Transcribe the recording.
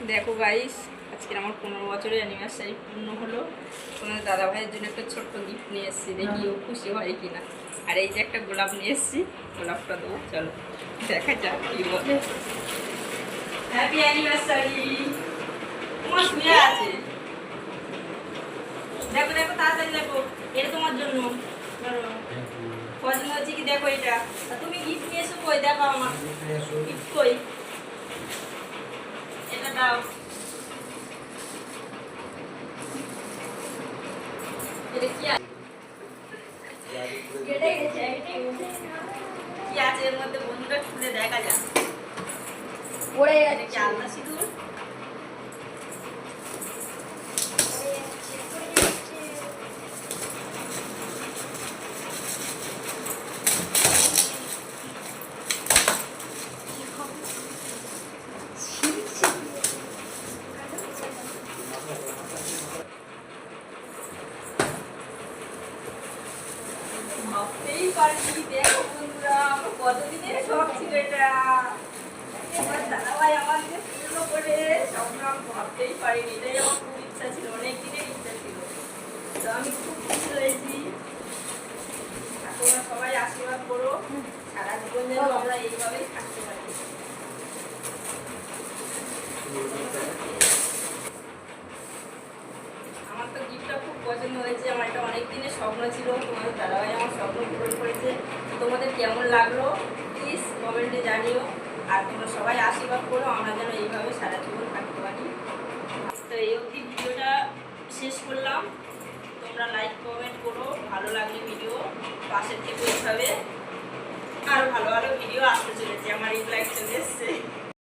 দেখো গাইস, আজকে আমার 15 বছরের অ্যানিভার্সারি পূর্ণ হলো। তোমাদের দাদা ভাইয়ের জন্য একটা ছোট্ট গিফট নিয়ে এসেছি, দেখি ও খুশি হয় কিনা। আর এই যে একটা গোলাপ নিয়ে এসেছি, গোলাপটা দেবো, চলো দেখা যাক কি বলে। Happy anniversary. তোমার শুয়ে আছে, দেখো দেখো তাড়াতাড়ি দেখো, এটা তোমার জন্য। ধরো পছন্দ হচ্ছে কি দেখো এটা। তুমি গিফট নিয়ে এসো, কই দেখো আমার গিফট কই, এটা দাও। এটা কি আছে? কি আছে এর মধ্যে বন্ধুরা, খুলে দেখা যাক। পড়ে এটা কি আলতা সিঁদুর? ভাবতেই পারিনি, দেখো বন্ধুরা, আমার কতদিনের শখ ছিল এটা। আমার দাদাভাই আমাকে পূর্ণ করে স্বপ্ন, আমি ভাবতেই পারিনি। এটাই আমার খুব ইচ্ছা ছিল, অনেক দিনের ইচ্ছা ছিল। তো আমি খুব খুশি হয়েছি। তোমরা সবাই আশীর্বাদ করো, সারা জীবন যেন আমরা এইভাবেই থাকতে পারি। আমার তো গিফটটা খুব পছন্দ হয়েছে। আমার এটা অনেক দিনের স্বপ্ন ছিল, তোমাদের দাদাভাই আমার স্বপ্ন পূরণ করেছে। তোমাদের কেমন লাগলো প্লিজ কমেন্টে জানিও। আর তোমরা সবাই আশীর্বাদ করো, আমরা যেন এইভাবে সারা জীবন থাকতে পারি। তো এই অবধি ভিডিওটা শেষ করলাম। তোমরা লাইক কমেন্ট করো, ভালো লাগলে ভিডিও পাশের থেকে এইভাবে আরও ভালো ভালো ভিডিও আসতে চলেছে। আমার রিপ্লাই চলে এসছে।